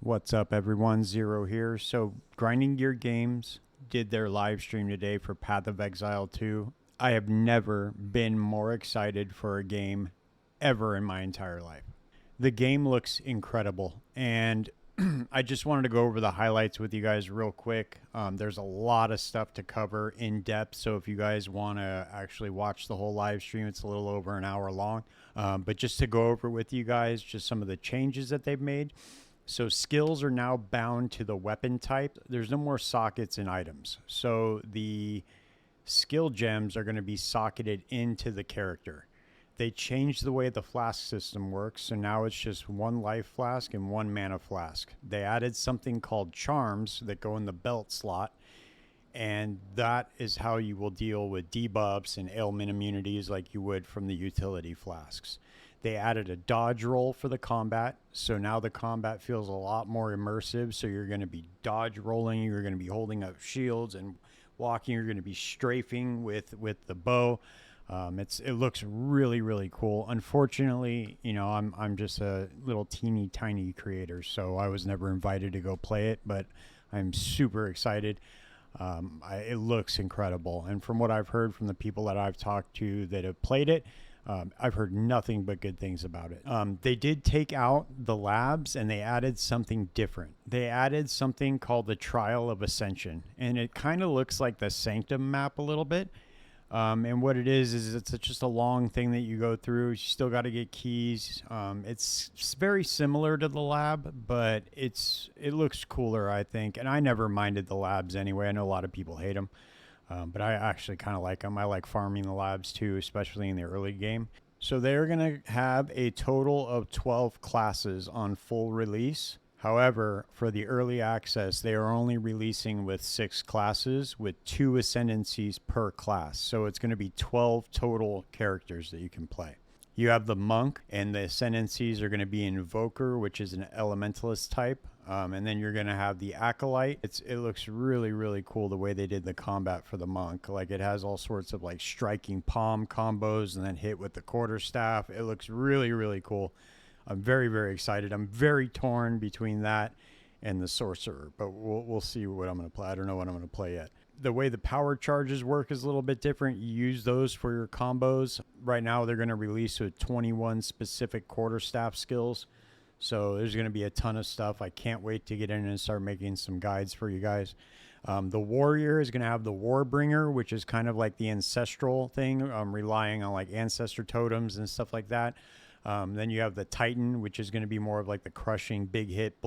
What's up, everyone? Zero here. So, Grinding Gear Games did their live stream today for Path of Exile 2. I have never been more excited for a game ever in my entire life. The game looks incredible, and I just wanted to go over the highlights with you guys real quick. There's a lot of stuff to cover in depth, so if you guys want to actually watch the whole live stream, it's a little over an hour long. But just to go over with you guys, just some of the changes that they've made. So skills are now bound to the weapon type. There's no more sockets in items. So the skill gems are going to be socketed into the character. They changed the way the flask system works. So now it's just one life flask and one mana flask. They added something called charms that go in the belt slot. And that is how you will deal with debuffs and ailment immunities like you would from the utility flasks. They added a dodge roll for the combat, so now the combat feels a lot more immersive. So you're going to be dodge rolling, you're going to be holding up shields and walking, you're going to be strafing with the bow. It looks really, really cool. Unfortunately, you know, I'm just a little teeny tiny creator, so I was never invited to go play it, but I'm super excited. It looks incredible, and from what I've heard from the people that I've talked to that have played it, I've heard nothing but good things about it. They did take out the labs and they added something different. They added something called the Trial of Ascension, and it kind of looks like the Sanctum map a little bit. And what it is it's just a long thing that you go through. You still got to get keys. It's very similar to the lab, but it looks cooler, I think. And I never minded the labs anyway. I know a lot of people hate them. But I actually kind of like them. I like farming the labs too, especially in the early game. So they're going to have a total of 12 classes on full release. However, for the early access, they are only releasing with 6 classes with 2 ascendancies per class. So it's going to be 12 total characters that you can play. You have the monk, and the ascendancies are going to be invoker, which is an elementalist type. And then you're going to have the acolyte. It looks really, really cool the way they did the combat for the monk. Like, it has all sorts of like striking palm combos and then hit with the quarterstaff. It looks really, really cool. I'm very, very excited. I'm very torn between that and the sorcerer, but we'll see what I'm going to play. I don't know what I'm going to play yet. The way the power charges work is a little bit different. You use those for your combos. Right now, they're going to release with 21 specific quarterstaff skills. So there's going to be a ton of stuff. I can't wait to get in and start making some guides for you guys. The warrior is going to have the warbringer, which is kind of like the ancestral thing, relying on like ancestor totems and stuff like that. Then you have the titan, which is going to be more of like the crushing big hits.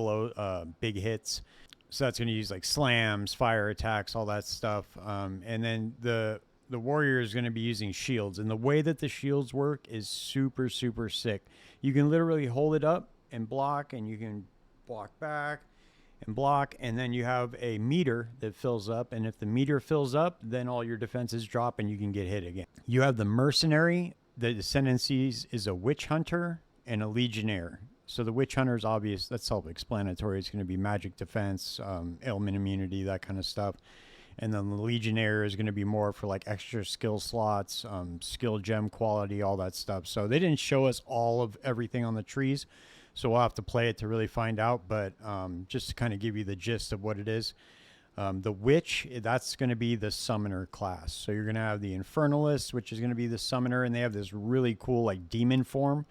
So that's going to use like slams, fire attacks, all that stuff. And then the warrior is going to be using shields. And the way that the shields work is super, super sick. You can literally hold it up and block, and you can block back and block, and then you have a meter that fills up, and if the meter fills up, then all your defenses drop and you can get hit again. You have the mercenary. The ascendancies is a witch hunter and a legionnaire. So the witch hunter is obvious, that's self-explanatory. It's going to be magic defense, ailment immunity, that kind of stuff. And then the legionnaire is going to be more for like extra skill slots, skill gem quality, all that stuff. So they didn't show us all of everything on the trees, so we'll have to play it to really find out. But just to kind of give you the gist of what it is. The witch, that's going to be the summoner class. So you're going to have the infernalist, which is going to be the summoner, and they have this really cool like demon form,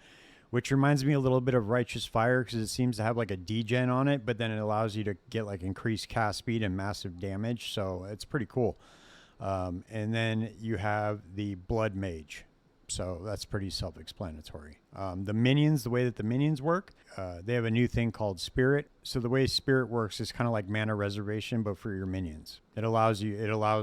which reminds me a little bit of Righteous Fire because it seems to have like a degen on it, but then it allows you to get like increased cast speed and massive damage. So it's pretty cool. And then you have the blood mage. So that's pretty self-explanatory. The minions, the way that the minions work, they have a new thing called Spirit. So the way Spirit works is kind of like mana reservation, but for your minions. It allows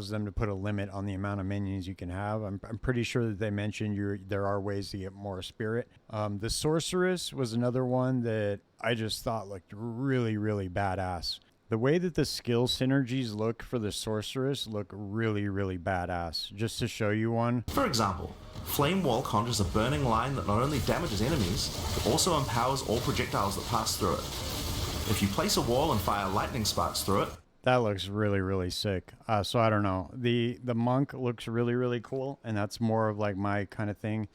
them to put a limit on the amount of minions you can have. I'm pretty sure that they mentioned there are ways to get more Spirit. The Sorceress was another one that I just thought looked really, really badass. The way that the skill synergies look for the Sorceress look really, really badass. Just to show you one. For example, Flame Wall conjures a burning line that not only damages enemies, but also empowers all projectiles that pass through it. If you place a wall and fire lightning sparks through it... That looks really, really sick. So I don't know. The monk looks really, really cool, and that's more of like my kind of thing.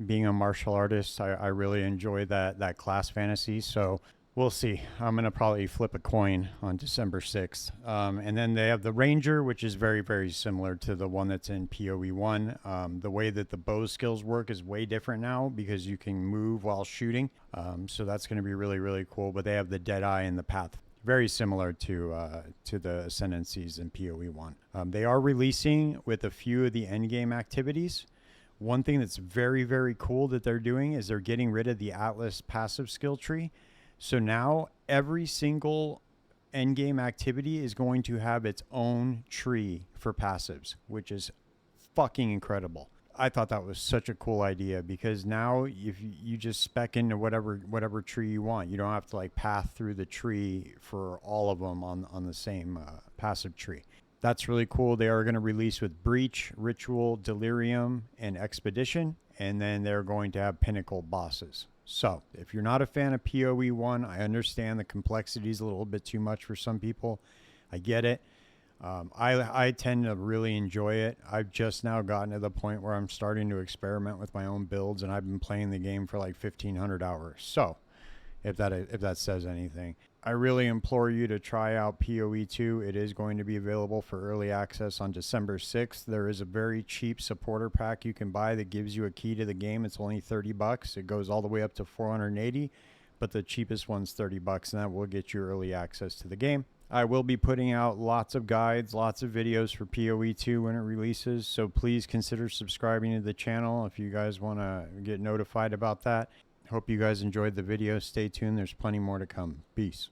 Being a martial artist, I really enjoy that class fantasy. So We'll see. I'm going to probably flip a coin on December 6th. And then they have the Ranger, which is very, very similar to the one that's in PoE 1. The way that the bow skills work is way different now because you can move while shooting. So that's going to be really, really cool. But they have the Deadeye and the Path. Very similar to the Ascendancies in PoE 1. They are releasing with a few of the endgame activities. One thing that's very, very cool that they're doing is they're getting rid of the Atlas passive skill tree. So now every single endgame activity is going to have its own tree for passives, which is fucking incredible. I thought that was such a cool idea because now if you just spec into whatever tree you want, you don't have to like path through the tree for all of them on the same passive tree. That's really cool. They are going to release with Breach, Ritual, Delirium, and Expedition, and then they're going to have Pinnacle bosses. So if you're not a fan of PoE 1, I understand the complexity is a little bit too much for some people. I get it. I tend to really enjoy it. I've just now gotten to the point where I'm starting to experiment with my own builds, and I've been playing the game for like 1,500 hours. So if that says anything. I really implore you to try out PoE 2. It is going to be available for early access on December 6th. There is a very cheap supporter pack you can buy that gives you a key to the game. It's only $30. It goes all the way up to 480, but the cheapest one's $30, and that will get you early access to the game. I will be putting out lots of guides, lots of videos for PoE 2 when it releases, so please consider subscribing to the channel if you guys want to get notified about that. Hope you guys enjoyed the video. Stay tuned. There's plenty more to come. Peace.